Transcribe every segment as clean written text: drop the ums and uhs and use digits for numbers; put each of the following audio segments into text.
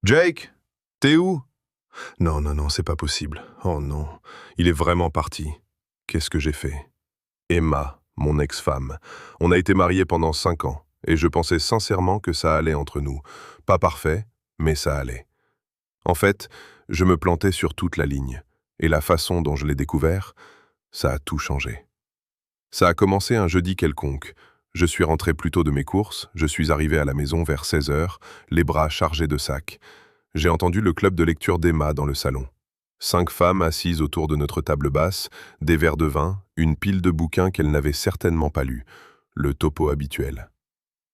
Jake, t'es où? Non, non, non, c'est pas possible. Oh non, il est vraiment parti. Qu'est-ce que j'ai fait? Emma, mon ex-femme. On a été mariés pendant 5 ans, et je pensais sincèrement que ça allait entre nous. Pas parfait, mais ça allait. En fait, je me plantais sur toute la ligne, et la façon dont je l'ai découvert, ça a tout changé. Ça a commencé un jeudi quelconque. Je suis rentré plus tôt de mes courses, je suis arrivé à la maison vers 16 heures, les bras chargés de sacs. J'ai entendu le club de lecture d'Emma dans le salon. 5 femmes assises autour de notre table basse, des verres de vin, une pile de bouquins qu'elles n'avaient certainement pas lus, le topo habituel.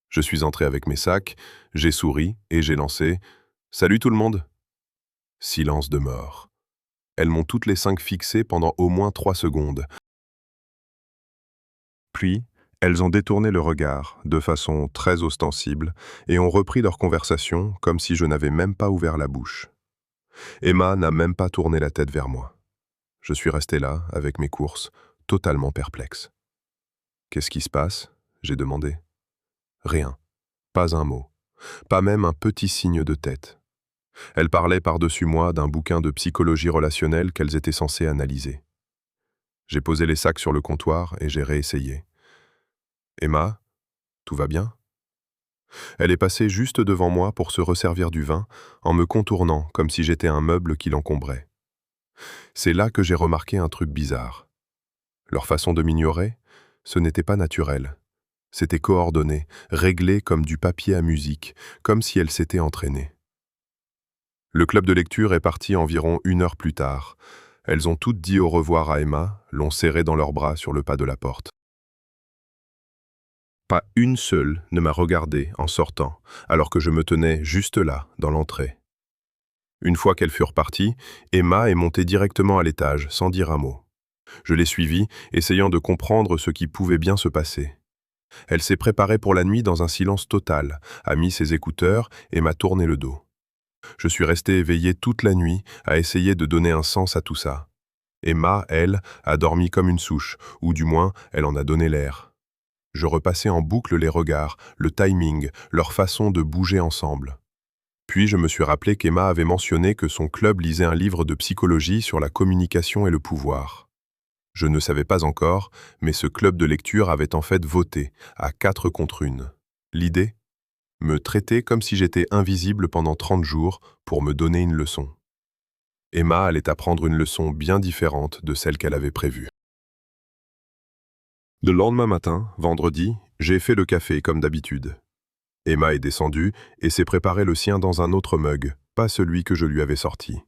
Je suis entré avec mes sacs, j'ai souri et j'ai lancé « Salut tout le monde !» Silence de mort. Elles m'ont toutes les 5 fixées pendant au moins 3 secondes. Puis, elles ont détourné le regard, de façon très ostensible, et ont repris leur conversation comme si je n'avais même pas ouvert la bouche. Emma n'a même pas tourné la tête vers moi. Je suis resté là, avec mes courses, totalement perplexe. « Qu'est-ce qui se passe ?» j'ai demandé. Rien. Pas un mot. Pas même un petit signe de tête. Elles parlaient par-dessus moi d'un bouquin de psychologie relationnelle qu'elles étaient censées analyser. J'ai posé les sacs sur le comptoir et j'ai réessayé. « Emma, tout va bien ?» Elle est passée juste devant moi pour se resservir du vin, en me contournant comme si j'étais un meuble qui l'encombrait. C'est là que j'ai remarqué un truc bizarre. Leur façon de m'ignorer, ce n'était pas naturel. C'était coordonné, réglé comme du papier à musique, comme si elles s'étaient entraînées. Le club de lecture est parti environ 1 heure plus tard. Elles ont toutes dit au revoir à Emma, l'ont serrée dans leurs bras sur le pas de la porte. Pas une seule ne m'a regardé en sortant, alors que je me tenais juste là, dans l'entrée. Une fois qu'elles furent parties, Emma est montée directement à l'étage, sans dire un mot. Je l'ai suivie, essayant de comprendre ce qui pouvait bien se passer. Elle s'est préparée pour la nuit dans un silence total, a mis ses écouteurs et m'a tourné le dos. Je suis resté éveillé toute la nuit à essayer de donner un sens à tout ça. Emma, elle, a dormi comme une souche, ou du moins, elle en a donné l'air. Je repassais en boucle les regards, le timing, leur façon de bouger ensemble. Puis je me suis rappelé qu'Emma avait mentionné que son club lisait un livre de psychologie sur la communication et le pouvoir. Je ne savais pas encore, mais ce club de lecture avait en fait voté, à 4 contre 1. L'idée ? Me traiter comme si j'étais invisible pendant 30 jours pour me donner une leçon. Emma allait apprendre une leçon bien différente de celle qu'elle avait prévue. Le lendemain matin, vendredi, j'ai fait le café comme d'habitude. Emma est descendue et s'est préparé le sien dans un autre mug, pas celui que je lui avais sorti.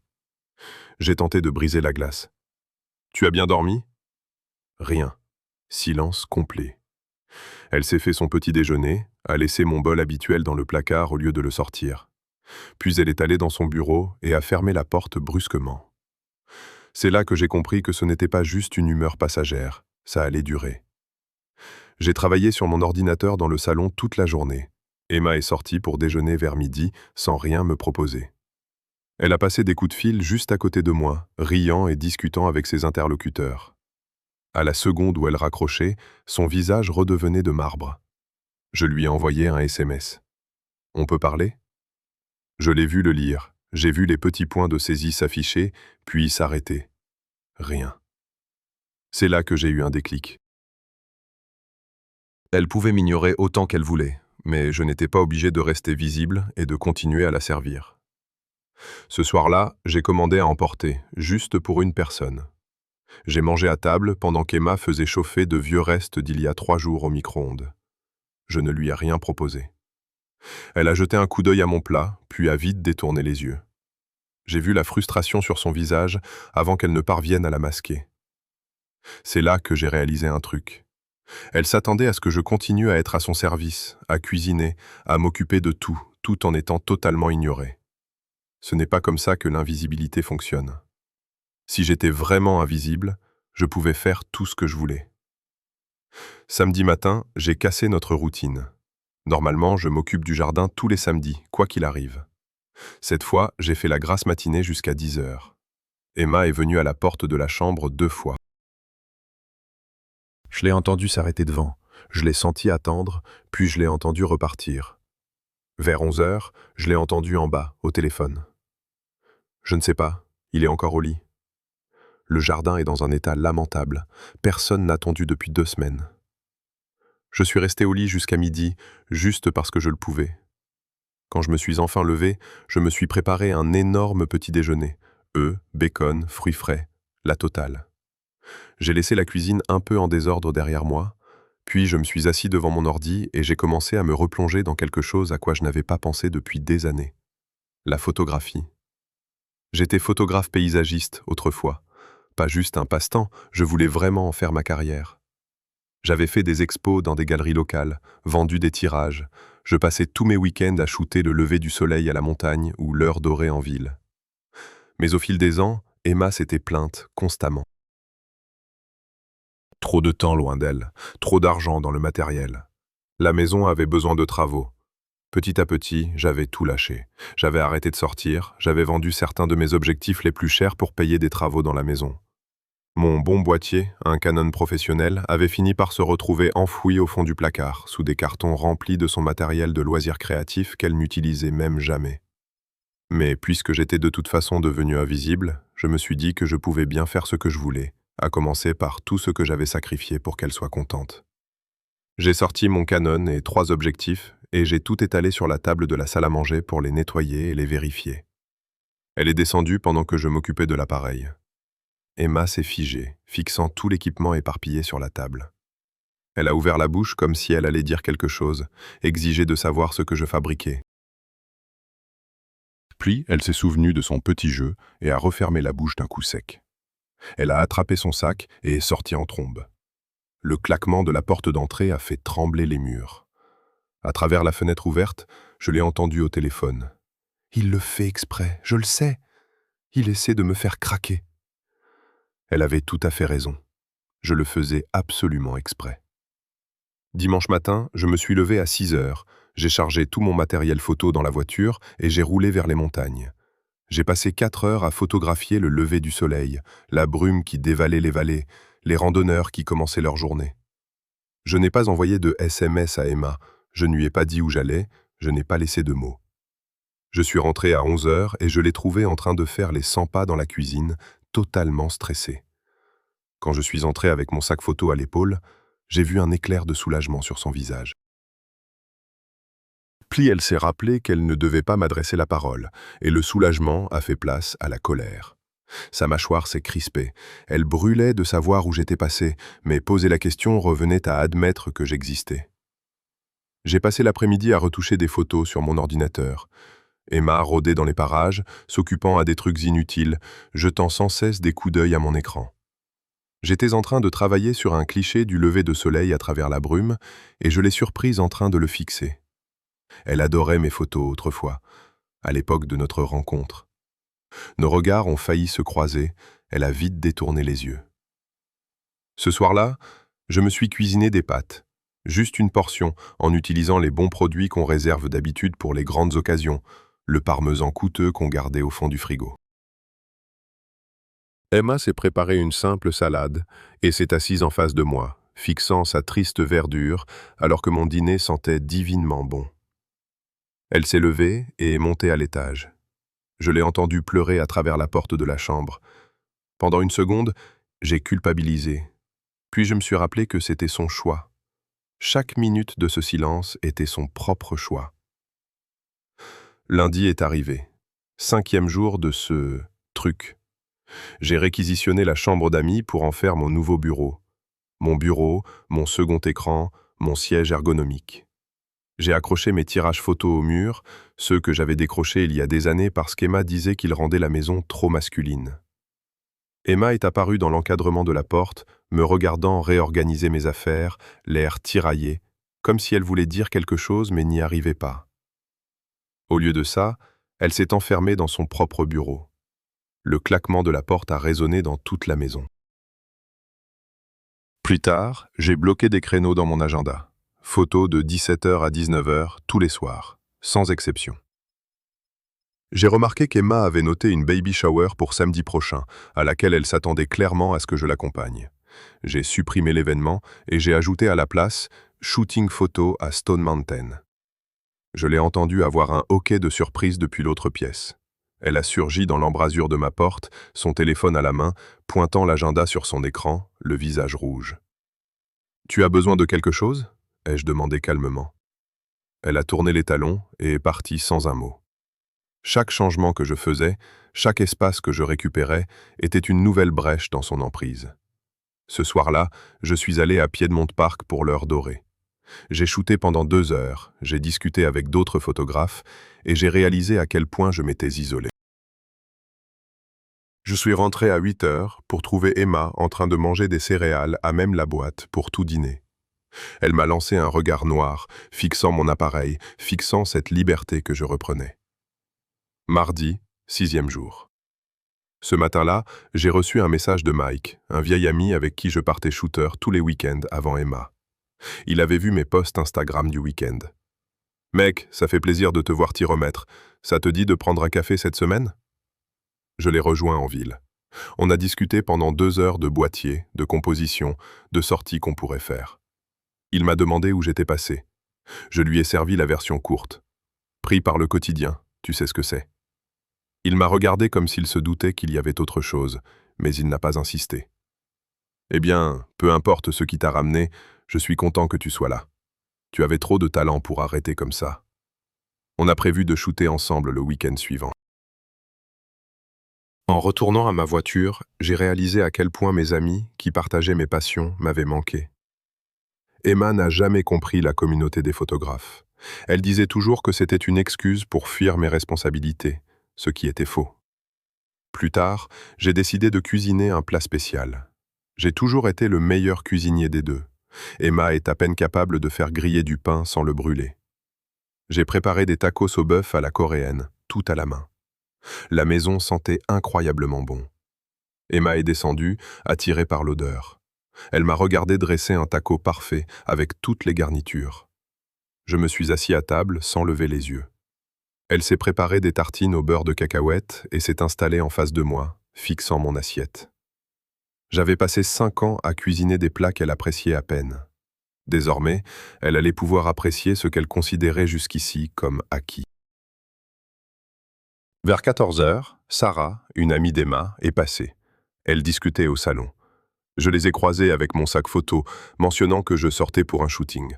J'ai tenté de briser la glace. « Tu as bien dormi ?» Rien. Silence complet. Elle s'est fait son petit déjeuner, a laissé mon bol habituel dans le placard au lieu de le sortir. Puis elle est allée dans son bureau et a fermé la porte brusquement. C'est là que j'ai compris que ce n'était pas juste une humeur passagère, ça allait durer. J'ai travaillé sur mon ordinateur dans le salon toute la journée. Emma est sortie pour déjeuner vers midi sans rien me proposer. Elle a passé des coups de fil juste à côté de moi, riant et discutant avec ses interlocuteurs. À la seconde où elle raccrochait, son visage redevenait de marbre. Je lui ai envoyé un SMS. « On peut parler ?» Je l'ai vu le lire, j'ai vu les petits points de saisie s'afficher, puis s'arrêter. Rien. C'est là que j'ai eu un déclic. Elle pouvait m'ignorer autant qu'elle voulait, mais je n'étais pas obligé de rester visible et de continuer à la servir. Ce soir-là, j'ai commandé à emporter, juste pour une personne. J'ai mangé à table pendant qu'Emma faisait chauffer de vieux restes d'il y a 3 jours au micro-ondes. Je ne lui ai rien proposé. Elle a jeté un coup d'œil à mon plat, puis a vite détourné les yeux. J'ai vu la frustration sur son visage avant qu'elle ne parvienne à la masquer. C'est là que j'ai réalisé un truc. Elle s'attendait à ce que je continue à être à son service, à cuisiner, à m'occuper de tout, tout en étant totalement ignoré. Ce n'est pas comme ça que l'invisibilité fonctionne. Si j'étais vraiment invisible, je pouvais faire tout ce que je voulais. Samedi matin, j'ai cassé notre routine. Normalement, je m'occupe du jardin tous les samedis, quoi qu'il arrive. Cette fois, j'ai fait la grasse matinée jusqu'à 10 heures. Emma est venue à la porte de la chambre 2 fois. Je l'ai entendu s'arrêter devant, je l'ai senti attendre, puis je l'ai entendu repartir. Vers 11 heures, je l'ai entendu en bas, au téléphone. Je ne sais pas, il est encore au lit. Le jardin est dans un état lamentable. Personne n'a tondu depuis 2 semaines. Je suis resté au lit jusqu'à midi, juste parce que je le pouvais. Quand je me suis enfin levé, je me suis préparé un énorme petit déjeuner. Œufs, bacon, fruits frais, la totale. J'ai laissé la cuisine un peu en désordre derrière moi, puis je me suis assis devant mon ordi et j'ai commencé à me replonger dans quelque chose à quoi je n'avais pas pensé depuis des années. La photographie. J'étais photographe paysagiste autrefois. Pas juste un passe-temps, je voulais vraiment en faire ma carrière. J'avais fait des expos dans des galeries locales, vendu des tirages. Je passais tous mes week-ends à shooter le lever du soleil à la montagne ou l'heure dorée en ville. Mais au fil des ans, Emma s'était plainte constamment. Trop de temps loin d'elle, trop d'argent dans le matériel. La maison avait besoin de travaux. Petit à petit, j'avais tout lâché. J'avais arrêté de sortir, j'avais vendu certains de mes objectifs les plus chers pour payer des travaux dans la maison. Mon bon boîtier, un Canon professionnel, avait fini par se retrouver enfoui au fond du placard, sous des cartons remplis de son matériel de loisirs créatifs qu'elle n'utilisait même jamais. Mais puisque j'étais de toute façon devenu invisible, je me suis dit que je pouvais bien faire ce que je voulais, à commencer par tout ce que j'avais sacrifié pour qu'elle soit contente. J'ai sorti mon Canon et 3 objectifs, et j'ai tout étalé sur la table de la salle à manger pour les nettoyer et les vérifier. Elle est descendue pendant que je m'occupais de l'appareil. Emma s'est figée, fixant tout l'équipement éparpillé sur la table. Elle a ouvert la bouche comme si elle allait dire quelque chose, exiger de savoir ce que je fabriquais. Puis, elle s'est souvenue de son petit jeu et a refermé la bouche d'un coup sec. Elle a attrapé son sac et est sortie en trombe. Le claquement de la porte d'entrée a fait trembler les murs. À travers la fenêtre ouverte, je l'ai entendu au téléphone. « Il le fait exprès, je le sais. Il essaie de me faire craquer. » Elle avait tout à fait raison. Je le faisais absolument exprès. Dimanche matin, je me suis levé à 6 heures. J'ai chargé tout mon matériel photo dans la voiture et j'ai roulé vers les montagnes. J'ai passé 4 heures à photographier le lever du soleil, la brume qui dévalait les vallées, les randonneurs qui commençaient leur journée. Je n'ai pas envoyé de SMS à Emma, je ne lui ai pas dit où j'allais, je n'ai pas laissé de mots. Je suis rentré à 11 heures et je l'ai trouvée en train de faire les 100 pas dans la cuisine, totalement stressée. Quand je suis entré avec mon sac photo à l'épaule, j'ai vu un éclair de soulagement sur son visage. Puis elle s'est rappelé qu'elle ne devait pas m'adresser la parole, et le soulagement a fait place à la colère. Sa mâchoire s'est crispée. Elle brûlait de savoir où j'étais passé, mais poser la question revenait à admettre que j'existais. J'ai passé l'après-midi à retoucher des photos sur mon ordinateur. Emma rôdait dans les parages, s'occupant à des trucs inutiles, jetant sans cesse des coups d'œil à mon écran. J'étais en train de travailler sur un cliché du lever de soleil à travers la brume, et je l'ai surprise en train de le fixer. Elle adorait mes photos autrefois, à l'époque de notre rencontre. Nos regards ont failli se croiser, elle a vite détourné les yeux. Ce soir-là, je me suis cuisiné des pâtes, juste une portion, en utilisant les bons produits qu'on réserve d'habitude pour les grandes occasions, le parmesan coûteux qu'on gardait au fond du frigo. Emma s'est préparé une simple salade et s'est assise en face de moi, fixant sa triste verdure alors que mon dîner sentait divinement bon. Elle s'est levée et est montée à l'étage. Je l'ai entendue pleurer à travers la porte de la chambre. Pendant une seconde, j'ai culpabilisé. Puis je me suis rappelé que c'était son choix. Chaque minute de ce silence était son propre choix. Lundi est arrivé. 5e jour de ce truc. J'ai réquisitionné la chambre d'amis pour en faire mon nouveau bureau. Mon bureau, mon second écran, mon siège ergonomique. J'ai accroché mes tirages photos au mur, ceux que j'avais décrochés il y a des années parce qu'Emma disait qu'ils rendaient la maison trop masculine. Emma est apparue dans l'encadrement de la porte, me regardant réorganiser mes affaires, l'air tiraillé, comme si elle voulait dire quelque chose mais n'y arrivait pas. Au lieu de ça, elle s'est enfermée dans son propre bureau. Le claquement de la porte a résonné dans toute la maison. Plus tard, j'ai bloqué des créneaux dans mon agenda. Photos de 17h à 19h tous les soirs, sans exception. J'ai remarqué qu'Emma avait noté une baby shower pour samedi prochain, à laquelle elle s'attendait clairement à ce que je l'accompagne. J'ai supprimé l'événement et j'ai ajouté à la place « shooting photo à Stone Mountain ». Je l'ai entendue avoir un hoquet de surprise depuis l'autre pièce. Elle a surgi dans l'embrasure de ma porte, son téléphone à la main, pointant l'agenda sur son écran, le visage rouge. « Tu as besoin de quelque chose ?» ai-je demandé calmement. Elle a tourné les talons et est partie sans un mot. Chaque changement que je faisais, chaque espace que je récupérais, était une nouvelle brèche dans son emprise. Ce soir-là, je suis allé à Piedmont Park pour l'heure dorée. J'ai shooté pendant 2 heures, j'ai discuté avec d'autres photographes et j'ai réalisé à quel point je m'étais isolé. Je suis rentré à 8 heures pour trouver Emma en train de manger des céréales à même la boîte pour tout dîner. Elle m'a lancé un regard noir, fixant mon appareil, fixant cette liberté que je reprenais. Mardi, 6e jour. Ce matin-là, j'ai reçu un message de Mike, un vieil ami avec qui je partais shooter tous les week-ends avant Emma. Il avait vu mes posts Instagram du week-end. « Mec, ça fait plaisir de te voir t'y remettre. Ça te dit de prendre un café cette semaine ?» Je l'ai rejoint en ville. On a discuté pendant 2 heures de boîtier, de composition, de sorties qu'on pourrait faire. Il m'a demandé où j'étais passé. Je lui ai servi la version courte. Pris par le quotidien, tu sais ce que c'est. Il m'a regardé comme s'il se doutait qu'il y avait autre chose, mais il n'a pas insisté. Eh bien, peu importe ce qui t'a ramené, je suis content que tu sois là. Tu avais trop de talent pour arrêter comme ça. On a prévu de shooter ensemble le week-end suivant. En retournant à ma voiture, j'ai réalisé à quel point mes amis, qui partageaient mes passions, m'avaient manqué. Emma n'a jamais compris la communauté des photographes. Elle disait toujours que c'était une excuse pour fuir mes responsabilités, ce qui était faux. Plus tard, j'ai décidé de cuisiner un plat spécial. J'ai toujours été le meilleur cuisinier des deux. Emma est à peine capable de faire griller du pain sans le brûler. J'ai préparé des tacos au bœuf à la coréenne, tout à la main. La maison sentait incroyablement bon. Emma est descendue, attirée par l'odeur. Elle m'a regardé dresser un taco parfait, avec toutes les garnitures. Je me suis assis à table sans lever les yeux. Elle s'est préparée des tartines au beurre de cacahuète et s'est installée en face de moi, fixant mon assiette. J'avais passé 5 ans à cuisiner des plats qu'elle appréciait à peine. Désormais, elle allait pouvoir apprécier ce qu'elle considérait jusqu'ici comme acquis. Vers 14 heures, Sarah, une amie d'Emma, est passée. Elle discutait au salon. Je les ai croisés avec mon sac photo, mentionnant que je sortais pour un shooting.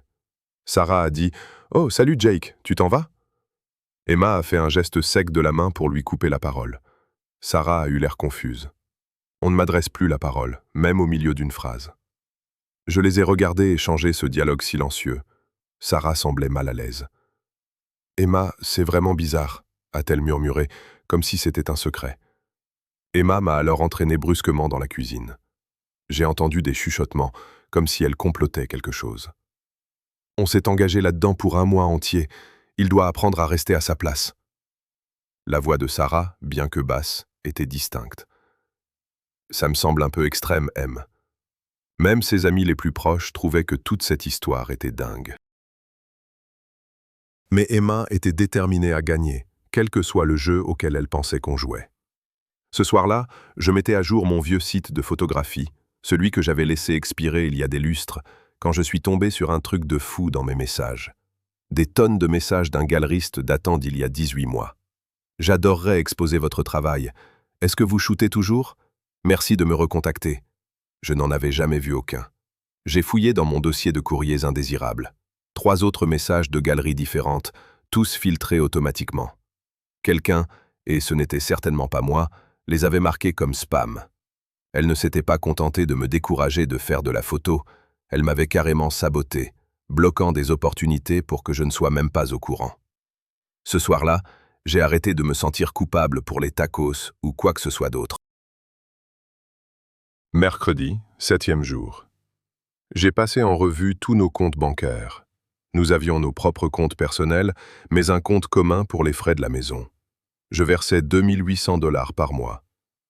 Sarah a dit « Oh, salut Jake, tu t'en vas ?» Emma a fait un geste sec de la main pour lui couper la parole. Sarah a eu l'air confuse. On ne m'adresse plus la parole, même au milieu d'une phrase. Je les ai regardés échanger ce dialogue silencieux. Sarah semblait mal à l'aise. « Emma, c'est vraiment bizarre », a-t-elle murmuré, comme si c'était un secret. Emma m'a alors entraîné brusquement dans la cuisine. J'ai entendu des chuchotements, comme si elle complotait quelque chose. « On s'est engagé là-dedans pour 1 mois entier. Il doit apprendre à rester à sa place. » La voix de Sarah, bien que basse, était distincte. « Ça me semble un peu extrême, M. » Même ses amis les plus proches trouvaient que toute cette histoire était dingue. Mais Emma était déterminée à gagner, quel que soit le jeu auquel elle pensait qu'on jouait. Ce soir-là, je mettais à jour mon vieux site de photographie, celui que j'avais laissé expirer il y a des lustres, quand je suis tombé sur un truc de fou dans mes messages. Des tonnes de messages d'un galeriste datant d'il y a 18 mois. « J'adorerais exposer votre travail. Est-ce que vous shootez toujours? Merci de me recontacter. » Je n'en avais jamais vu aucun. J'ai fouillé dans mon dossier de courriers indésirables. 3 autres messages de galeries différentes, tous filtrés automatiquement. Quelqu'un, et ce n'était certainement pas moi, les avait marqués comme spam. Elle ne s'était pas contentée de me décourager de faire de la photo, elle m'avait carrément saboté, bloquant des opportunités pour que je ne sois même pas au courant. Ce soir-là, j'ai arrêté de me sentir coupable pour les tacos ou quoi que ce soit d'autre. Mercredi, 7e jour. J'ai passé en revue tous nos comptes bancaires. Nous avions nos propres comptes personnels, mais un compte commun pour les frais de la maison. Je versais 2 800 $ par mois.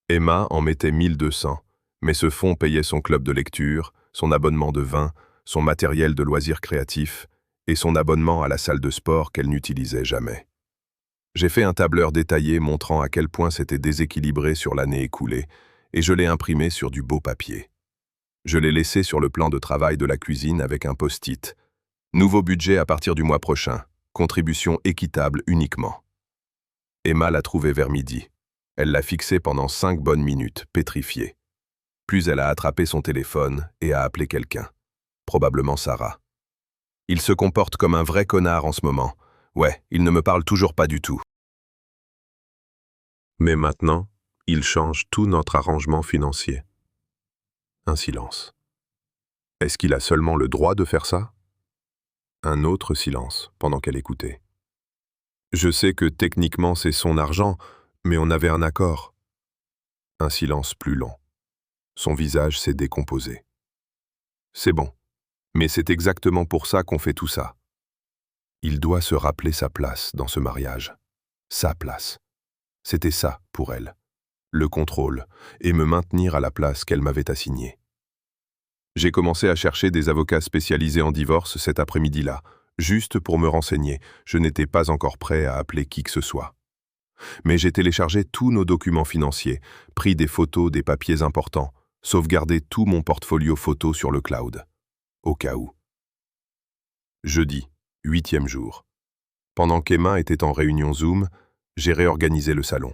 Emma en mettait 1 200, mais ce fonds payait son club de lecture, son abonnement de vin, son matériel de loisirs créatifs et son abonnement à la salle de sport qu'elle n'utilisait jamais. J'ai fait un tableur détaillé montrant à quel point c'était déséquilibré sur l'année écoulée, et je l'ai imprimé sur du beau papier. Je l'ai laissé sur le plan de travail de la cuisine avec un post-it. Nouveau budget à partir du mois prochain. Contribution équitable uniquement. Emma l'a trouvé vers midi. Elle l'a fixé pendant 5 bonnes minutes, pétrifiée. Puis elle a attrapé son téléphone et a appelé quelqu'un. Probablement Sarah. Il se comporte comme un vrai connard en ce moment. Ouais, il ne me parle toujours pas du tout. Mais maintenant, il change tout notre arrangement financier. Un silence. Est-ce qu'il a seulement le droit de faire ça? Un autre silence, pendant qu'elle écoutait. Je sais que techniquement c'est son argent, mais on avait un accord. Un silence plus long. Son visage s'est décomposé. C'est bon, mais c'est exactement pour ça qu'on fait tout ça. Il doit se rappeler sa place dans ce mariage. Sa place. C'était ça pour elle. Le contrôle, et me maintenir à la place qu'elle m'avait assignée. J'ai commencé à chercher des avocats spécialisés en divorce cet après-midi-là, juste pour me renseigner. Je n'étais pas encore prêt à appeler qui que ce soit. Mais j'ai téléchargé tous nos documents financiers, pris des photos des papiers importants, sauvegardé tout mon portfolio photo sur le cloud. Au cas où. Jeudi, 8e jour. Pendant qu'Emma était en réunion Zoom, j'ai réorganisé le salon.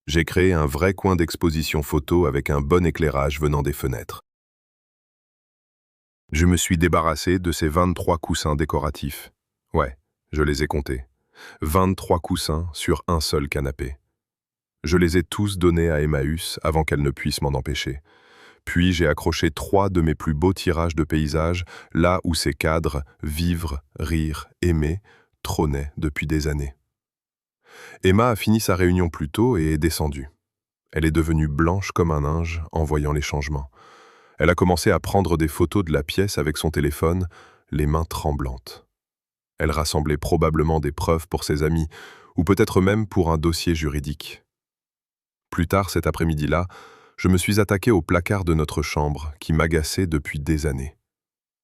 J'ai créé un vrai coin d'exposition photo avec un bon éclairage venant des fenêtres. Je me suis débarrassé de ces 23 coussins décoratifs. Ouais, je les ai comptés. 23 coussins sur un seul canapé. Je les ai tous donnés à Emmaüs avant qu'elle ne puisse m'en empêcher. Puis j'ai accroché 3 de mes plus beaux tirages de paysages, là où ces cadres, vivre, rire, aimer, trônaient depuis des années. Emma a fini sa réunion plus tôt et est descendue. Elle est devenue blanche comme un linge en voyant les changements. Elle a commencé à prendre des photos de la pièce avec son téléphone, les mains tremblantes. Elle rassemblait probablement des preuves pour ses amis, ou peut-être même pour un dossier juridique. Plus tard cet après-midi-là, je me suis attaqué au placard de notre chambre, qui m'agaçait depuis des années.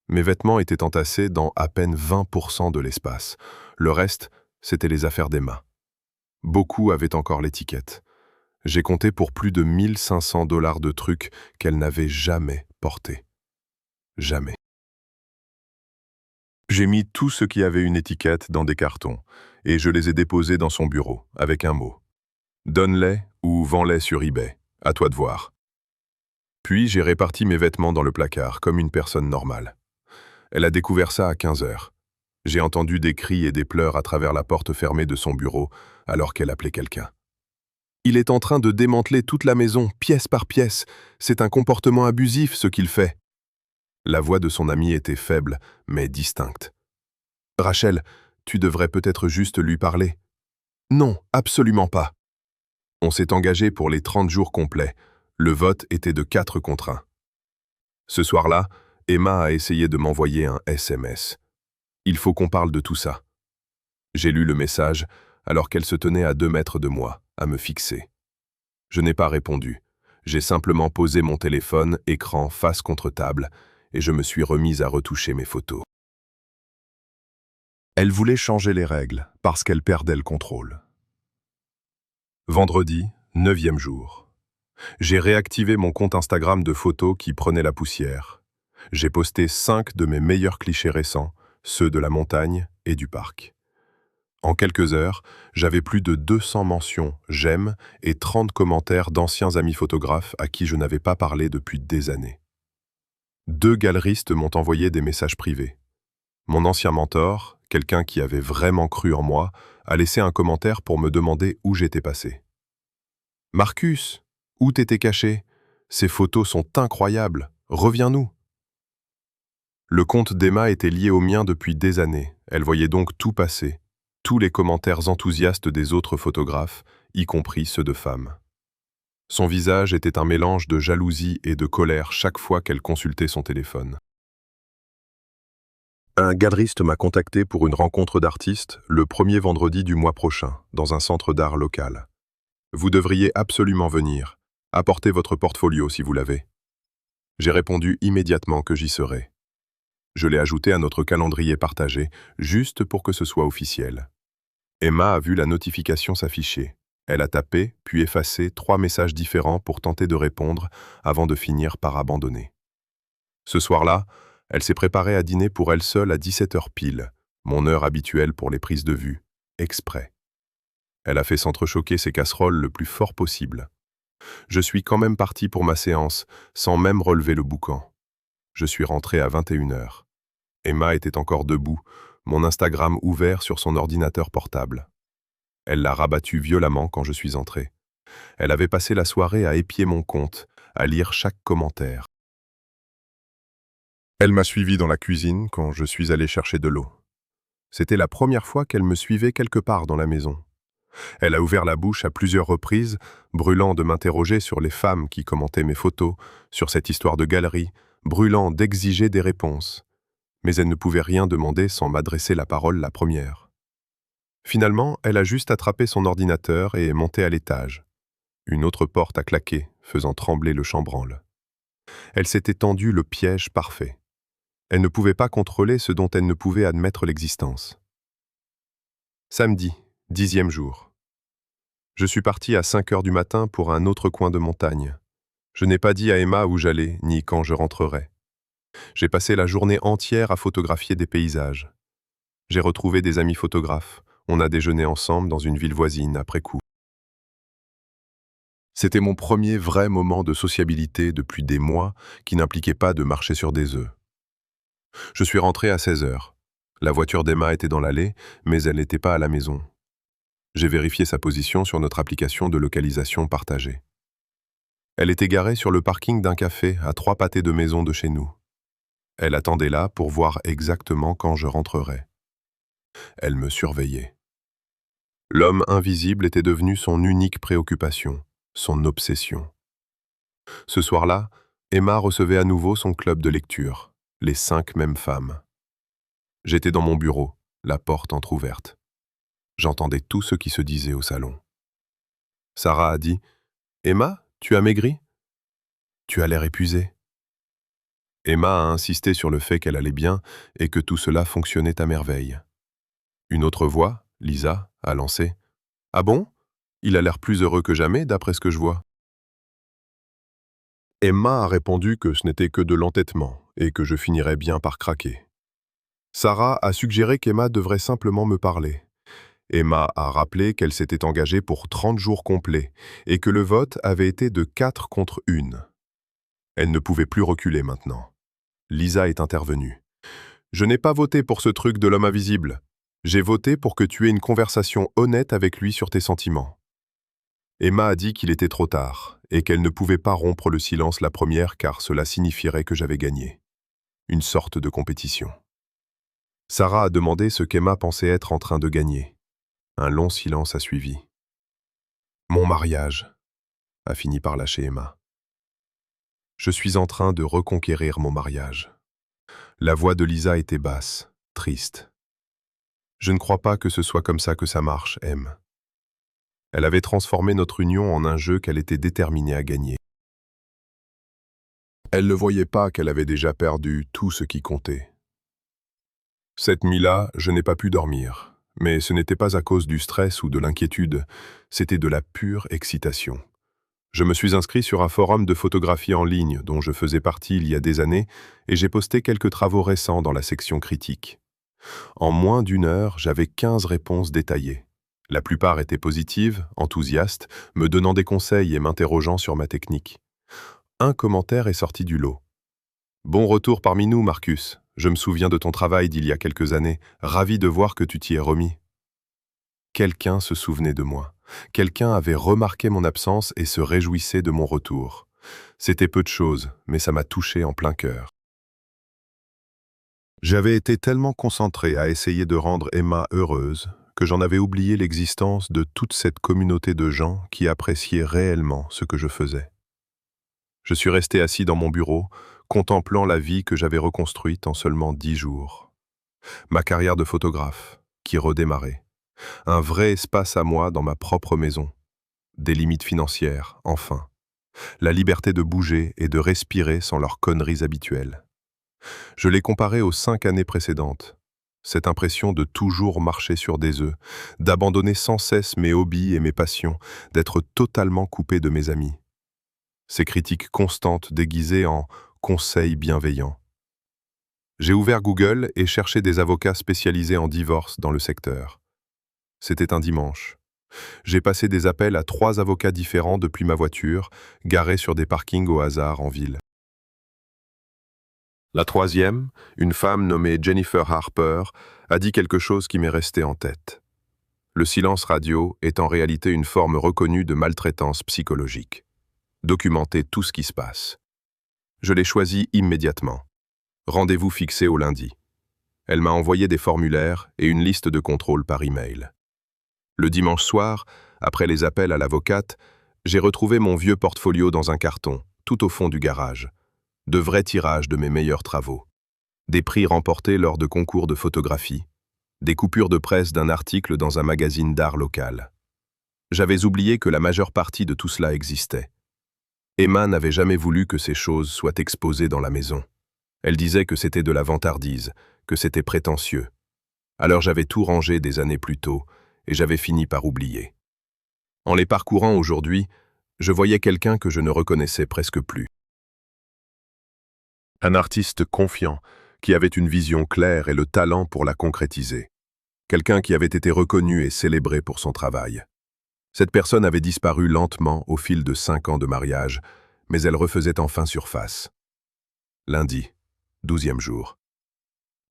Mes vêtements étaient entassés dans à peine 20% de l'espace. Le reste, c'était les affaires d'Emma. Beaucoup avaient encore l'étiquette. J'ai compté pour plus de 1 500 $ de trucs qu'elle n'avait jamais portés. Jamais. J'ai mis tout ce qui avait une étiquette dans des cartons et je les ai déposés dans son bureau avec un mot. Donne-les ou vends-les sur eBay, à toi de voir. Puis j'ai réparti mes vêtements dans le placard comme une personne normale. Elle a découvert ça à 15 heures. J'ai entendu des cris et des pleurs à travers la porte fermée de son bureau alors qu'elle appelait quelqu'un. Il est en train de démanteler toute la maison, pièce par pièce. C'est un comportement abusif, ce qu'il fait. La voix de son amie était faible, mais distincte. « Rachel, tu devrais peut-être juste lui parler. »« Non, absolument pas. » On s'est engagé pour les 30 jours complets. Le vote était de 4 contre 1. Ce soir-là, Emma a essayé de m'envoyer un SMS. « Il faut qu'on parle de tout ça. » J'ai lu le message alors qu'elle se tenait à 2 mètres de moi, à me fixer. Je n'ai pas répondu. J'ai simplement posé mon téléphone, écran face contre table, et je me suis remise à retoucher mes photos. Elle voulait changer les règles, parce qu'elle perdait le contrôle. Vendredi, 9e jour. J'ai réactivé mon compte Instagram de photos qui prenait la poussière. J'ai posté 5 de mes meilleurs clichés récents, ceux de la montagne et du parc. En quelques heures, j'avais plus de 200 mentions, j'aime et 30 commentaires d'anciens amis photographes à qui je n'avais pas parlé depuis des années. 2 galeristes m'ont envoyé des messages privés. Mon ancien mentor, quelqu'un qui avait vraiment cru en moi, a laissé un commentaire pour me demander où j'étais passé. « Marcus, où t'étais caché? Ces photos sont incroyables, reviens-nous !» Le compte d'Emma était lié au mien depuis des années, elle voyait donc tout passer. Tous les commentaires enthousiastes des autres photographes, y compris ceux de femmes. Son visage était un mélange de jalousie et de colère chaque fois qu'elle consultait son téléphone. Un galeriste m'a contacté pour une rencontre d'artistes le 1er vendredi du mois prochain, dans un centre d'art local. Vous devriez absolument venir. Apportez votre portfolio si vous l'avez. J'ai répondu immédiatement que j'y serais. Je l'ai ajouté à notre calendrier partagé, juste pour que ce soit officiel. Emma a vu la notification s'afficher. Elle a tapé, puis effacé 3 messages différents pour tenter de répondre, avant de finir par abandonner. Ce soir-là, elle s'est préparée à dîner pour elle seule à 17h pile, mon heure habituelle pour les prises de vue, exprès. Elle a fait s'entrechoquer ses casseroles le plus fort possible. Je suis quand même parti pour ma séance, sans même relever le boucan. Je suis rentré à 21h. Emma était encore debout, mon Instagram ouvert sur son ordinateur portable. Elle l'a rabattu violemment quand je suis entré. Elle avait passé la soirée à épier mon compte, à lire chaque commentaire. Elle m'a suivi dans la cuisine quand je suis allé chercher de l'eau. C'était la première fois qu'elle me suivait quelque part dans la maison. Elle a ouvert la bouche à plusieurs reprises, brûlant de m'interroger sur les femmes qui commentaient mes photos, sur cette histoire de galerie, brûlant d'exiger des réponses. Mais elle ne pouvait rien demander sans m'adresser la parole la première. Finalement, elle a juste attrapé son ordinateur et est montée à l'étage. Une autre porte a claqué, faisant trembler le chambranle. Elle s'était tendue le piège parfait. Elle ne pouvait pas contrôler ce dont elle ne pouvait admettre l'existence. Samedi, 10e jour. Je suis parti à 5 heures du matin pour un autre coin de montagne. Je n'ai pas dit à Emma où j'allais, ni quand je rentrerais. J'ai passé la journée entière à photographier des paysages. J'ai retrouvé des amis photographes. On a déjeuné ensemble dans une ville voisine après coup. C'était mon premier vrai moment de sociabilité depuis des mois qui n'impliquait pas de marcher sur des œufs. Je suis rentré à 16 heures. La voiture d'Emma était dans l'allée, mais elle n'était pas à la maison. J'ai vérifié sa position sur notre application de localisation partagée. Elle était garée sur le parking d'un café à 3 pâtés de maison de chez nous. Elle attendait là pour voir exactement quand je rentrerais. Elle me surveillait. L'homme invisible était devenu son unique préoccupation, son obsession. Ce soir-là, Emma recevait à nouveau son club de lecture, les 5 mêmes femmes. J'étais dans mon bureau, la porte entr'ouverte. J'entendais tout ce qui se disait au salon. Sarah a dit « Emma, tu as maigri ? Tu as l'air épuisée. » Emma a insisté sur le fait qu'elle allait bien et que tout cela fonctionnait à merveille. Une autre voix, Lisa, a lancé « Ah bon ? Il a l'air plus heureux que jamais d'après ce que je vois. » Emma a répondu que ce n'était que de l'entêtement et que je finirais bien par craquer. Sarah a suggéré qu'Emma devrait simplement me parler. Emma a rappelé qu'elle s'était engagée pour 30 jours complets et que le vote avait été de 4 contre 1. Elle ne pouvait plus reculer maintenant. Lisa est intervenue. « Je n'ai pas voté pour ce truc de l'homme invisible. J'ai voté pour que tu aies une conversation honnête avec lui sur tes sentiments. » Emma a dit qu'il était trop tard et qu'elle ne pouvait pas rompre le silence la première car cela signifierait que j'avais gagné. Une sorte de compétition. Sarah a demandé ce qu'Emma pensait être en train de gagner. Un long silence a suivi. « Mon mariage », a fini par lâcher Emma. Je suis en train de reconquérir mon mariage. La voix de Lisa était basse, triste. Je ne crois pas que ce soit comme ça que ça marche, Em. Elle avait transformé notre union en un jeu qu'elle était déterminée à gagner. Elle ne voyait pas qu'elle avait déjà perdu tout ce qui comptait. Cette nuit-là, je n'ai pas pu dormir, mais ce n'était pas à cause du stress ou de l'inquiétude, c'était de la pure excitation. Je me suis inscrit sur un forum de photographie en ligne dont je faisais partie il y a des années et j'ai posté quelques travaux récents dans la section critique. En moins d'1 heure, j'avais 15 réponses détaillées. La plupart étaient positives, enthousiastes, me donnant des conseils et m'interrogeant sur ma technique. Un commentaire est sorti du lot. « Bon retour parmi nous, Marcus. Je me souviens de ton travail d'il y a quelques années. Ravi de voir que tu t'y es remis. » Quelqu'un se souvenait de moi. Quelqu'un avait remarqué mon absence et se réjouissait de mon retour. C'était peu de choses, mais ça m'a touché en plein cœur. J'avais été tellement concentré à essayer de rendre Emma heureuse que j'en avais oublié l'existence de toute cette communauté de gens qui appréciaient réellement ce que je faisais. Je suis resté assis dans mon bureau, contemplant la vie que j'avais reconstruite en seulement 10 jours. Ma carrière de photographe, qui redémarrait. Un vrai espace à moi dans ma propre maison. Des limites financières, enfin. La liberté de bouger et de respirer sans leurs conneries habituelles. Je l'ai comparé aux 5 années précédentes. Cette impression de toujours marcher sur des œufs, d'abandonner sans cesse mes hobbies et mes passions, d'être totalement coupé de mes amis. Ces critiques constantes déguisées en conseils bienveillants. J'ai ouvert Google et cherché des avocats spécialisés en divorce dans le secteur. C'était un dimanche. J'ai passé des appels à 3 avocats différents depuis ma voiture, garée sur des parkings au hasard en ville. La troisième, une femme nommée Jennifer Harper, a dit quelque chose qui m'est resté en tête. Le silence radio est en réalité une forme reconnue de maltraitance psychologique. Documenter tout ce qui se passe. Je l'ai choisi immédiatement. Rendez-vous fixé au lundi. Elle m'a envoyé des formulaires et une liste de contrôles par email. Le dimanche soir, après les appels à l'avocate, j'ai retrouvé mon vieux portfolio dans un carton, tout au fond du garage. De vrais tirages de mes meilleurs travaux. Des prix remportés lors de concours de photographie. Des coupures de presse d'un article dans un magazine d'art local. J'avais oublié que la majeure partie de tout cela existait. Emma n'avait jamais voulu que ces choses soient exposées dans la maison. Elle disait que c'était de la vantardise, que c'était prétentieux. Alors j'avais tout rangé des années plus tôt, et j'avais fini par oublier. En les parcourant aujourd'hui, je voyais quelqu'un que je ne reconnaissais presque plus. Un artiste confiant, qui avait une vision claire et le talent pour la concrétiser. Quelqu'un qui avait été reconnu et célébré pour son travail. Cette personne avait disparu lentement au fil de 5 ans de mariage, mais elle refaisait enfin surface. Lundi, 12e jour.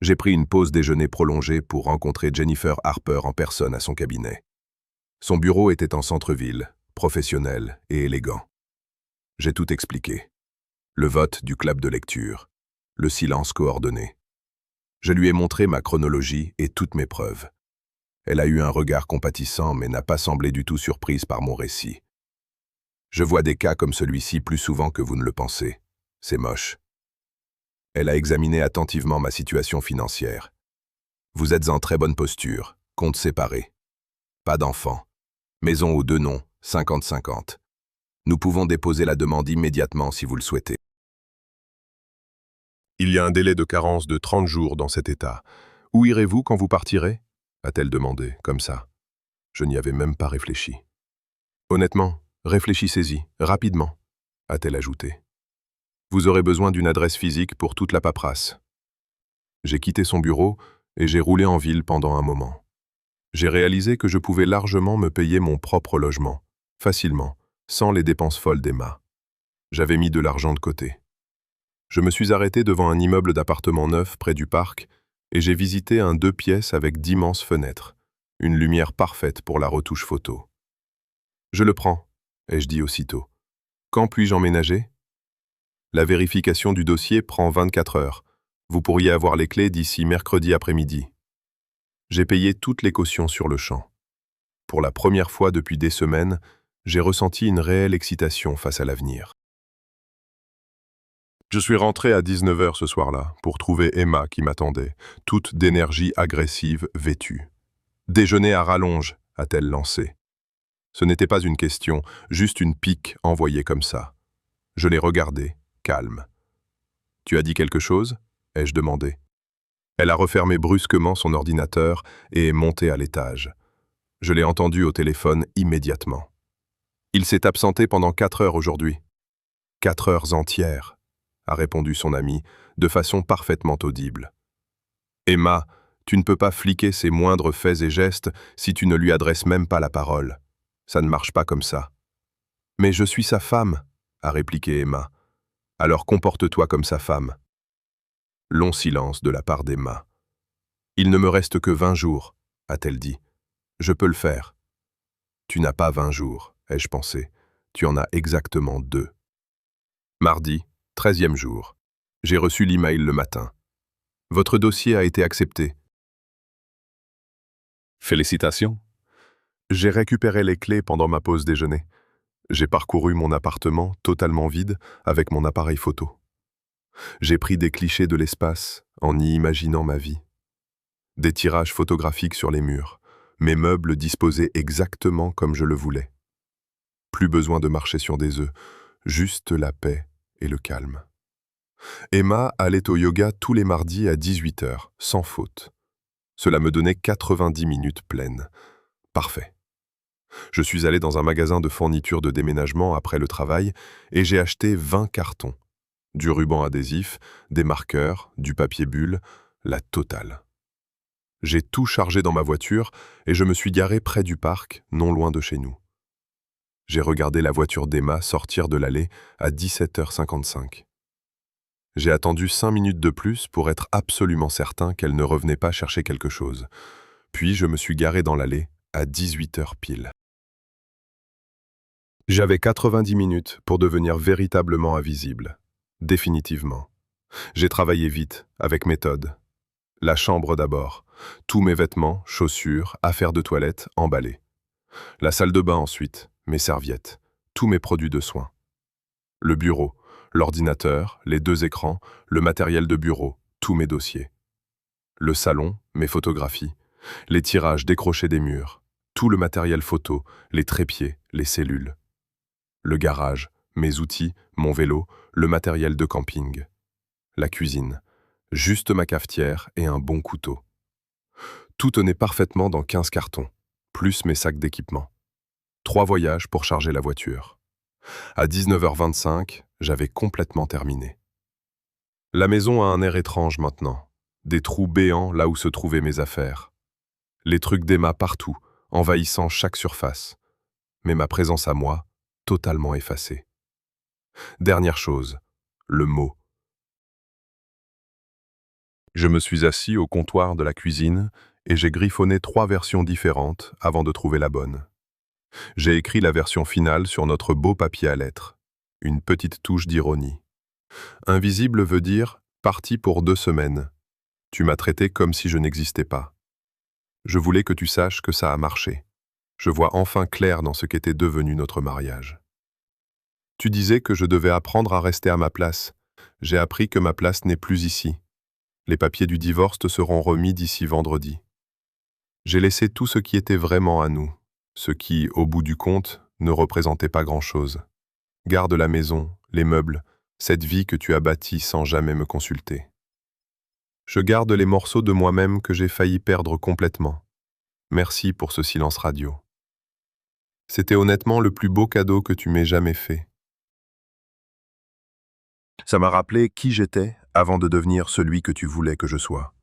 J'ai pris une pause déjeuner prolongée pour rencontrer Jennifer Harper en personne à son cabinet. Son bureau était en centre-ville, professionnel et élégant. J'ai tout expliqué. Le vote du club de lecture, le silence coordonné. Je lui ai montré ma chronologie et toutes mes preuves. Elle a eu un regard compatissant mais n'a pas semblé du tout surprise par mon récit. Je vois des cas comme celui-ci plus souvent que vous ne le pensez. C'est moche. Elle a examiné attentivement ma situation financière. Vous êtes en très bonne posture, compte séparé. Pas d'enfants. Maison aux 2 noms, 50-50. Nous pouvons déposer la demande immédiatement si vous le souhaitez. Il y a un délai de carence de 30 jours dans cet état. Où irez-vous quand vous partirez ? A-t-elle demandé, comme ça. Je n'y avais même pas réfléchi. Honnêtement, réfléchissez-y, rapidement, a-t-elle ajouté. Vous aurez besoin d'une adresse physique pour toute la paperasse. J'ai quitté son bureau et j'ai roulé en ville pendant un moment. J'ai réalisé que je pouvais largement me payer mon propre logement, facilement, sans les dépenses folles d'Emma. J'avais mis de l'argent de côté. Je me suis arrêté devant un immeuble d'appartements neuf près du parc et j'ai visité un 2 pièces avec d'immenses fenêtres, une lumière parfaite pour la retouche photo. Je le prends, ai-je dit aussitôt. Quand puis-je emménager ? La vérification du dossier prend 24 heures. Vous pourriez avoir les clés d'ici mercredi après-midi. J'ai payé toutes les cautions sur le champ. Pour la première fois depuis des semaines, j'ai ressenti une réelle excitation face à l'avenir. Je suis rentré à 19 h ce soir-là pour trouver Emma qui m'attendait, toute d'énergie agressive vêtue. « Déjeuner à rallonge », a-t-elle lancé. Ce n'était pas une question, juste une pique envoyée comme ça. Je l'ai regardée, calme. « Tu as dit quelque chose ?» ai-je demandé. Elle a refermé brusquement son ordinateur et est montée à l'étage. Je l'ai entendu au téléphone immédiatement. Il s'est absenté pendant 4 heures aujourd'hui. 4 heures entières, a répondu son ami, de façon parfaitement audible. Emma, tu ne peux pas fliquer ses moindres faits et gestes si tu ne lui adresses même pas la parole. Ça ne marche pas comme ça. Mais je suis sa femme, a répliqué Emma. Alors comporte-toi comme sa femme. Long silence de la part d'Emma. Il ne me reste que 20 jours, a-t-elle dit. Je peux le faire. Tu n'as pas 20 jours, ai-je pensé. Tu en as exactement 2. Mardi, 13e jour. J'ai reçu l'email le matin. Votre dossier a été accepté. Félicitations. J'ai récupéré les clés pendant ma pause déjeuner. J'ai parcouru mon appartement totalement vide avec mon appareil photo. J'ai pris des clichés de l'espace en y imaginant ma vie. Des tirages photographiques sur les murs, mes meubles disposés exactement comme je le voulais. Plus besoin de marcher sur des œufs, juste la paix et le calme. Emma allait au yoga tous les mardis à 18 h, sans faute. Cela me donnait 90 minutes pleines. Parfait. Je suis allé dans un magasin de fournitures de déménagement après le travail et j'ai acheté 20 cartons. Du ruban adhésif, des marqueurs, du papier bulle, la totale. J'ai tout chargé dans ma voiture et je me suis garé près du parc, non loin de chez nous. J'ai regardé la voiture d'Emma sortir de l'allée à 17h55. J'ai attendu 5 minutes de plus pour être absolument certain qu'elle ne revenait pas chercher quelque chose. Puis je me suis garé dans l'allée à 18h pile. J'avais 90 minutes pour devenir véritablement invisible. Définitivement. J'ai travaillé vite, avec méthode. La chambre d'abord. Tous mes vêtements, chaussures, affaires de toilette, emballés. La salle de bain ensuite, mes serviettes, tous mes produits de soins. Le bureau, l'ordinateur, les 2 écrans, le matériel de bureau, tous mes dossiers. Le salon, mes photographies, les tirages décrochés des murs, tout le matériel photo, les trépieds, les cellules. Le garage, mes outils, mon vélo, le matériel de camping. La cuisine, juste ma cafetière et un bon couteau. Tout tenait parfaitement dans 15 cartons, plus mes sacs d'équipement. 3 voyages pour charger la voiture. À 19h25, j'avais complètement terminé. La maison a un air étrange maintenant. Des trous béants là où se trouvaient mes affaires. Les trucs d'Emma partout, envahissant chaque surface. Mais ma présence à moi, totalement effacée. Dernière chose, le mot. Je me suis assis au comptoir de la cuisine et j'ai griffonné 3 versions différentes avant de trouver la bonne. J'ai écrit la version finale sur notre beau papier à lettres. Une petite touche d'ironie. Invisible veut dire « parti pour 2 semaines ». Tu m'as traité comme si je n'existais pas. Je voulais que tu saches que ça a marché. Je vois enfin clair dans ce qu'était devenu notre mariage. Tu disais que je devais apprendre à rester à ma place. J'ai appris que ma place n'est plus ici. Les papiers du divorce te seront remis d'ici vendredi. J'ai laissé tout ce qui était vraiment à nous, ce qui, au bout du compte, ne représentait pas grand-chose. Garde la maison, les meubles, cette vie que tu as bâtie sans jamais me consulter. Je garde les morceaux de moi-même que j'ai failli perdre complètement. Merci pour ce silence radio. C'était honnêtement le plus beau cadeau que tu m'aies jamais fait. Ça m'a rappelé qui j'étais avant de devenir celui que tu voulais que je sois.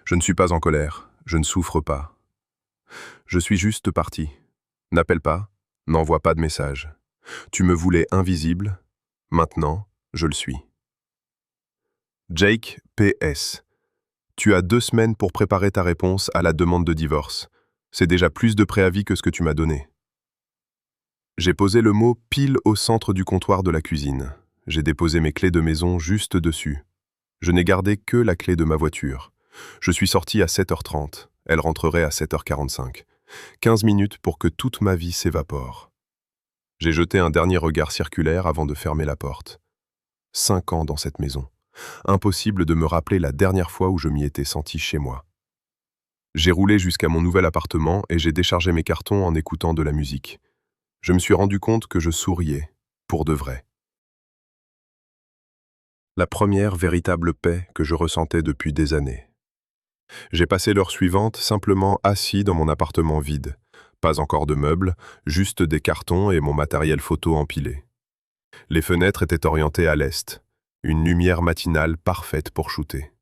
Je ne suis pas en colère, je ne souffre pas. Je suis juste parti. N'appelle pas, n'envoie pas de message. Tu me voulais invisible, maintenant, je le suis. Jake, PS. Tu as 2 semaines pour préparer ta réponse à la demande de divorce. C'est déjà plus de préavis que ce que tu m'as donné. J'ai posé le mot pile au centre du comptoir de la cuisine. J'ai déposé mes clés de maison juste dessus. Je n'ai gardé que la clé de ma voiture. Je suis sorti à 7h30. Elle rentrerait à 7h45. 15 minutes pour que toute ma vie s'évapore. J'ai jeté un dernier regard circulaire avant de fermer la porte. 5 ans dans cette maison. Impossible de me rappeler la dernière fois où je m'y étais senti chez moi. J'ai roulé jusqu'à mon nouvel appartement et j'ai déchargé mes cartons en écoutant de la musique. Je me suis rendu compte que je souriais, pour de vrai. La première véritable paix que je ressentais depuis des années. J'ai passé l'heure suivante simplement assis dans mon appartement vide. Pas encore de meubles, juste des cartons et mon matériel photo empilé. Les fenêtres étaient orientées à l'est, une lumière matinale parfaite pour shooter.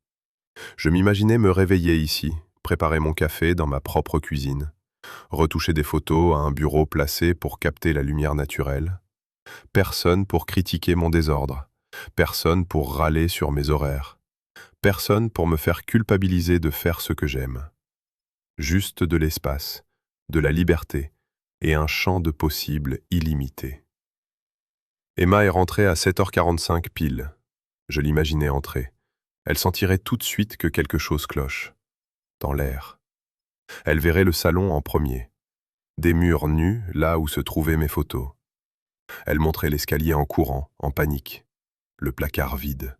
Je m'imaginais me réveiller ici, préparer mon café dans ma propre cuisine, retoucher des photos à un bureau placé pour capter la lumière naturelle. Personne pour critiquer mon désordre, personne pour râler sur mes horaires, personne pour me faire culpabiliser de faire ce que j'aime. Juste de l'espace, de la liberté et un champ de possibles illimité. Emma est rentrée à 7h45 pile. Je l'imaginais entrer. Elle sentirait tout de suite que quelque chose cloche. Dans l'air. Elle verrait le salon en premier. Des murs nus là où se trouvaient mes photos. Elle monterait l'escalier en courant, en panique. Le placard vide.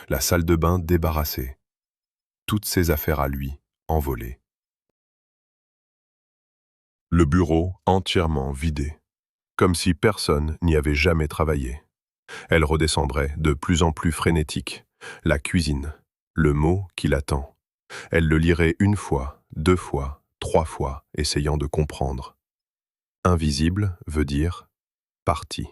La salle de bain débarrassée. Toutes ses affaires à lui, envolées. Le bureau entièrement vidé. Comme si personne n'y avait jamais travaillé. Elle redescendrait, de plus en plus frénétique. La cuisine, le mot qui l'attend. Elle le lirait 1 fois, 2 fois, 3 fois, essayant de comprendre. Invisible veut dire parti.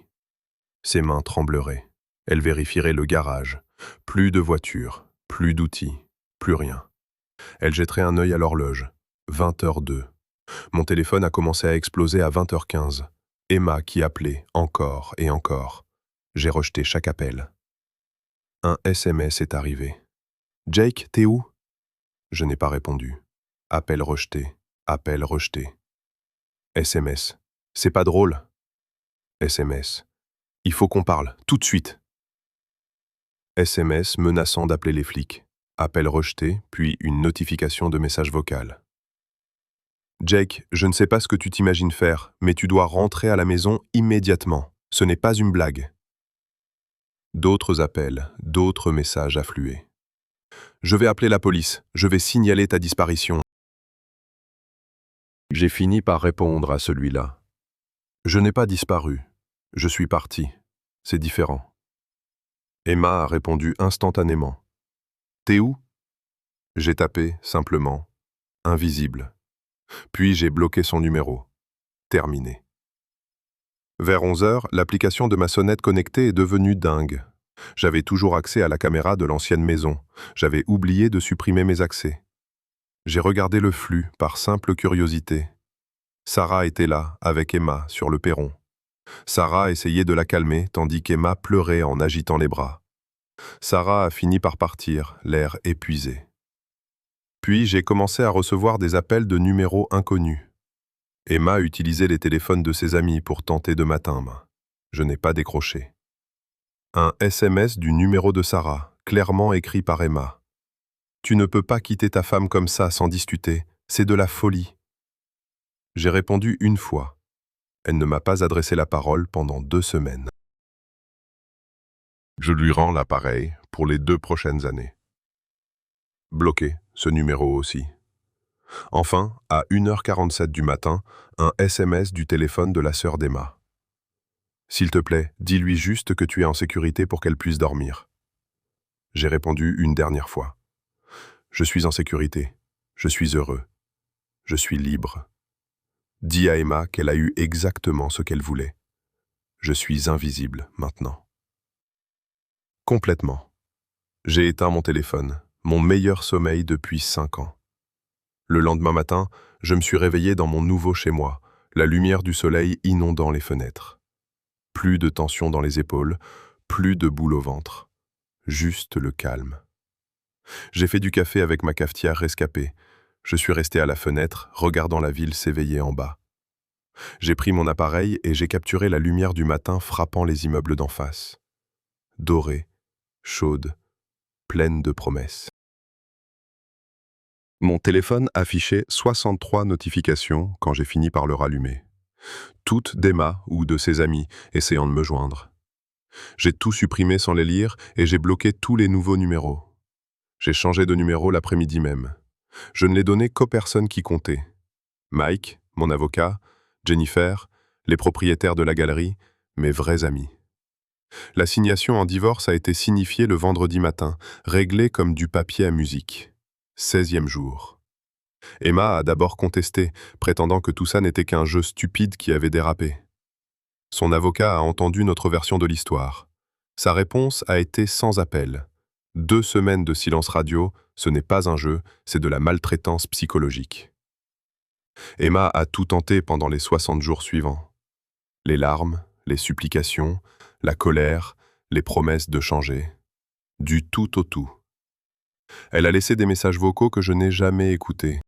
Ses mains trembleraient. Elle vérifierait le garage. Plus de voitures, plus d'outils, plus rien. Elle jetterait un œil à l'horloge. 20h02. Mon téléphone a commencé à exploser à 20h15. Emma qui appelait encore et encore. J'ai rejeté chaque appel. Un SMS est arrivé. « Jake, t'es où ?» Je n'ai pas répondu. Appel rejeté, appel rejeté. SMS. « C'est pas drôle. » SMS. « Il faut qu'on parle, tout de suite. » SMS menaçant d'appeler les flics. Appel rejeté, puis une notification de message vocal. « Jake, je ne sais pas ce que tu t'imagines faire, mais tu dois rentrer à la maison immédiatement. Ce n'est pas une blague. » D'autres appels, d'autres messages affluaient. « Je vais appeler la police, je vais signaler ta disparition. » J'ai fini par répondre à celui-là. « Je n'ai pas disparu. Je suis parti. C'est différent. » Emma a répondu instantanément. « T'es où ?» J'ai tapé, simplement, « Invisible ». Puis j'ai bloqué son numéro. Terminé. Vers 11h, l'application de ma sonnette connectée est devenue dingue. J'avais toujours accès à la caméra de l'ancienne maison. J'avais oublié de supprimer mes accès. J'ai regardé le flux par simple curiosité. Sarah était là, avec Emma, sur le perron. Sarah essayait de la calmer, tandis qu'Emma pleurait en agitant les bras. Sarah a fini par partir, l'air épuisé. Puis j'ai commencé à recevoir des appels de numéros inconnus. Emma utilisait les téléphones de ses amis pour tenter de m'atteindre. Je n'ai pas décroché. Un SMS du numéro de Sarah, clairement écrit par Emma. « Tu ne peux pas quitter ta femme comme ça sans discuter, c'est de la folie. » J'ai répondu une fois. Elle ne m'a pas adressé la parole pendant 2 semaines. Je lui rends l'appareil pour les 2 prochaines années. Bloqué, ce numéro aussi. Enfin, à 1h47 du matin, un SMS du téléphone de la sœur d'Emma. « S'il te plaît, dis-lui juste que tu es en sécurité pour qu'elle puisse dormir. » J'ai répondu une dernière fois. « Je suis en sécurité. Je suis heureux. Je suis libre. » Dis à Emma qu'elle a eu exactement ce qu'elle voulait. Je suis invisible maintenant. Complètement. J'ai éteint mon téléphone, mon meilleur sommeil depuis 5 ans. Le lendemain matin, je me suis réveillé dans mon nouveau chez-moi, la lumière du soleil inondant les fenêtres. Plus de tension dans les épaules, plus de boule au ventre. Juste le calme. J'ai fait du café avec ma cafetière rescapée. Je suis resté à la fenêtre, regardant la ville s'éveiller en bas. J'ai pris mon appareil et j'ai capturé la lumière du matin frappant les immeubles d'en face. Dorée, chaude, pleine de promesses. Mon téléphone affichait 63 notifications quand j'ai fini par le rallumer. Toutes d'Emma ou de ses amis essayant de me joindre. J'ai tout supprimé sans les lire et j'ai bloqué tous les nouveaux numéros. J'ai changé de numéro l'après-midi même. Je ne l'ai donné qu'aux personnes qui comptaient. Mike, mon avocat, Jennifer, les propriétaires de la galerie, mes vrais amis. L'assignation en divorce a été signifiée le vendredi matin, réglée comme du papier à musique. 16e jour. Emma a d'abord contesté, prétendant que tout ça n'était qu'un jeu stupide qui avait dérapé. Son avocat a entendu notre version de l'histoire. Sa réponse a été sans appel. 2 semaines de silence radio, ce n'est pas un jeu, c'est de la maltraitance psychologique. Emma a tout tenté pendant les 60 jours suivants. Les larmes, les supplications, la colère, les promesses de changer. Du tout au tout. Elle a laissé des messages vocaux que je n'ai jamais écoutés.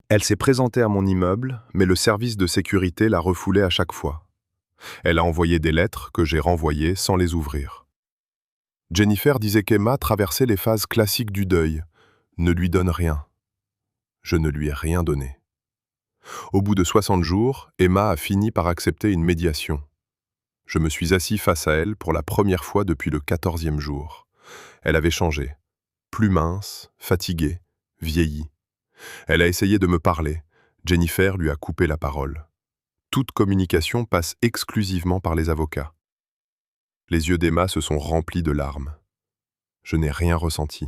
Elle s'est présentée à mon immeuble, mais le service de sécurité l'a refoulée à chaque fois. Elle a envoyé des lettres que j'ai renvoyées sans les ouvrir. Jennifer disait qu'Emma traversait les phases classiques du deuil. Ne lui donne rien. Je ne lui ai rien donné. Au bout de 60 jours, Emma a fini par accepter une médiation. Je me suis assis face à elle pour la première fois depuis le 14e jour. Elle avait changé. Plus mince, fatiguée, vieillie. Elle a essayé de me parler. Jennifer lui a coupé la parole. Toute communication passe exclusivement par les avocats. Les yeux d'Emma se sont remplis de larmes. Je n'ai rien ressenti.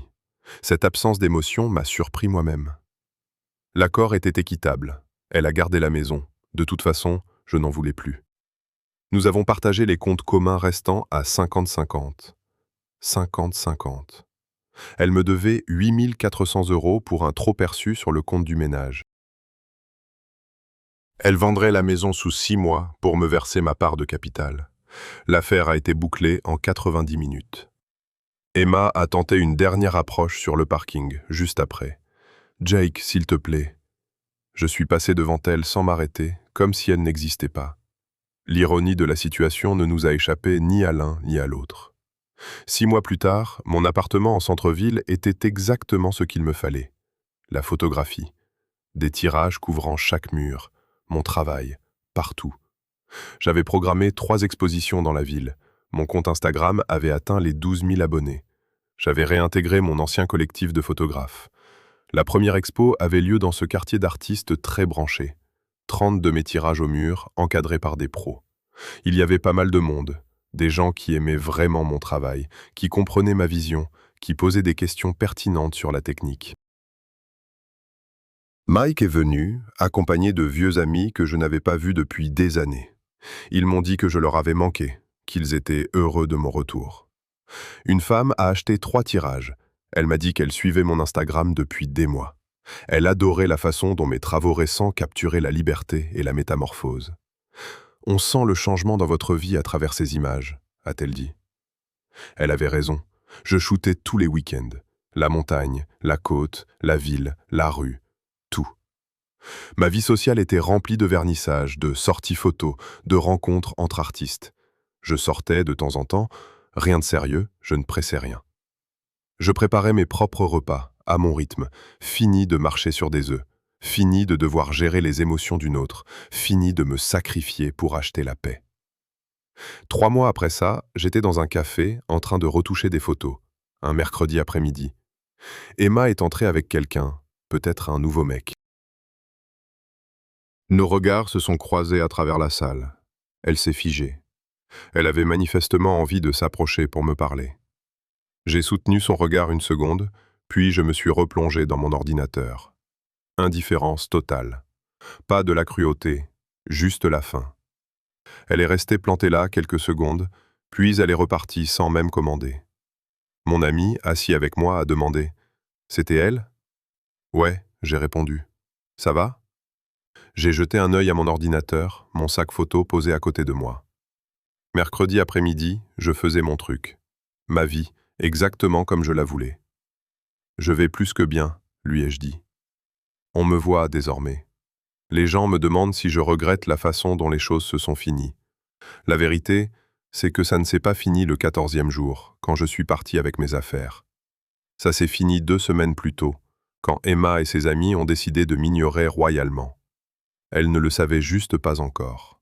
Cette absence d'émotion m'a surpris moi-même. L'accord était équitable. Elle a gardé la maison. De toute façon, je n'en voulais plus. Nous avons partagé les comptes communs restants à 50-50. 50-50. Elle me devait 8 400 € pour un trop-perçu sur le compte du ménage. Elle vendrait la maison sous 6 mois pour me verser ma part de capital. L'affaire a été bouclée en 90 minutes. Emma a tenté une dernière approche sur le parking, juste après. « Jake, s'il te plaît. » Je suis passé devant elle sans m'arrêter, comme si elle n'existait pas. L'ironie de la situation ne nous a échappé ni à l'un ni à l'autre. 6 mois plus tard, mon appartement en centre-ville était exactement ce qu'il me fallait. La photographie, des tirages couvrant chaque mur, mon travail, partout. J'avais programmé 3 expositions dans la ville. Mon compte Instagram avait atteint les 12 000 abonnés. J'avais réintégré mon ancien collectif de photographes. La première expo avait lieu dans ce quartier d'artistes très branché. 30 de mes tirages au mur, encadrés par des pros. Il y avait pas mal de monde, des gens qui aimaient vraiment mon travail, qui comprenaient ma vision, qui posaient des questions pertinentes sur la technique. Mike est venu, accompagné de vieux amis que je n'avais pas vus depuis des années. Ils m'ont dit que je leur avais manqué, qu'ils étaient heureux de mon retour. Une femme a acheté 3 tirages. Elle m'a dit qu'elle suivait mon Instagram depuis des mois. Elle adorait la façon dont mes travaux récents capturaient la liberté et la métamorphose. « On sent le changement dans votre vie à travers ces images », a-t-elle dit. Elle avait raison. Je shootais tous les week-ends. La montagne, la côte, la ville, la rue, tout. Ma vie sociale était remplie de vernissages, de sorties photos, de rencontres entre artistes. Je sortais de temps en temps, rien de sérieux, je ne pressais rien. Je préparais mes propres repas, à mon rythme, fini de marcher sur des œufs, fini de devoir gérer les émotions d'une autre, fini de me sacrifier pour acheter la paix. 3 mois après ça, j'étais dans un café en train de retoucher des photos, un mercredi après-midi. Emma est entrée avec quelqu'un, peut-être un nouveau mec. Nos regards se sont croisés à travers la salle. Elle s'est figée. Elle avait manifestement envie de s'approcher pour me parler. J'ai soutenu son regard une seconde, puis je me suis replongé dans mon ordinateur. Indifférence totale. Pas de la cruauté, juste la faim. Elle est restée plantée là quelques secondes, puis elle est repartie sans même commander. Mon ami, assis avec moi, a demandé « C'était elle ?» « Ouais », j'ai répondu. « Ça va ?» J'ai jeté un œil à mon ordinateur, mon sac photo posé à côté de moi. Mercredi après-midi, je faisais mon truc. Ma vie, exactement comme je la voulais. Je vais plus que bien, lui ai-je dit. On me voit désormais. Les gens me demandent si je regrette la façon dont les choses se sont finies. La vérité, c'est que ça ne s'est pas fini le 14e jour, quand je suis parti avec mes affaires. Ça s'est fini 2 semaines plus tôt, quand Emma et ses amis ont décidé de m'ignorer royalement. Elle ne le savait juste pas encore.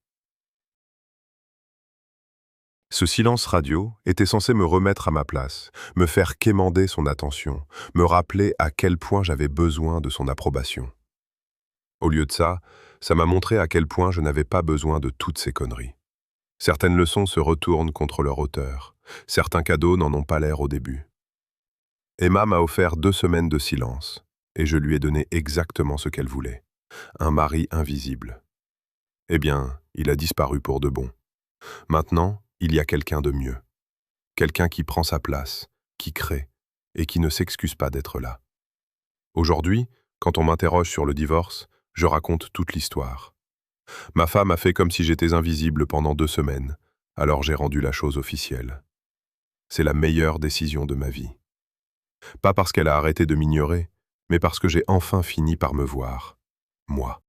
Ce silence radio était censé me remettre à ma place, me faire quémander son attention, me rappeler à quel point j'avais besoin de son approbation. Au lieu de ça, ça m'a montré à quel point je n'avais pas besoin de toutes ces conneries. Certaines leçons se retournent contre leur auteur. Certains cadeaux n'en ont pas l'air au début. Emma m'a offert 2 semaines de silence, et je lui ai donné exactement ce qu'elle voulait. Un mari invisible. Eh bien, il a disparu pour de bon. Maintenant, il y a quelqu'un de mieux. Quelqu'un qui prend sa place, qui crée, et qui ne s'excuse pas d'être là. Aujourd'hui, quand on m'interroge sur le divorce, je raconte toute l'histoire. Ma femme a fait comme si j'étais invisible pendant 2 semaines, alors j'ai rendu la chose officielle. C'est la meilleure décision de ma vie. Pas parce qu'elle a arrêté de m'ignorer, mais parce que j'ai enfin fini par me voir. Moi.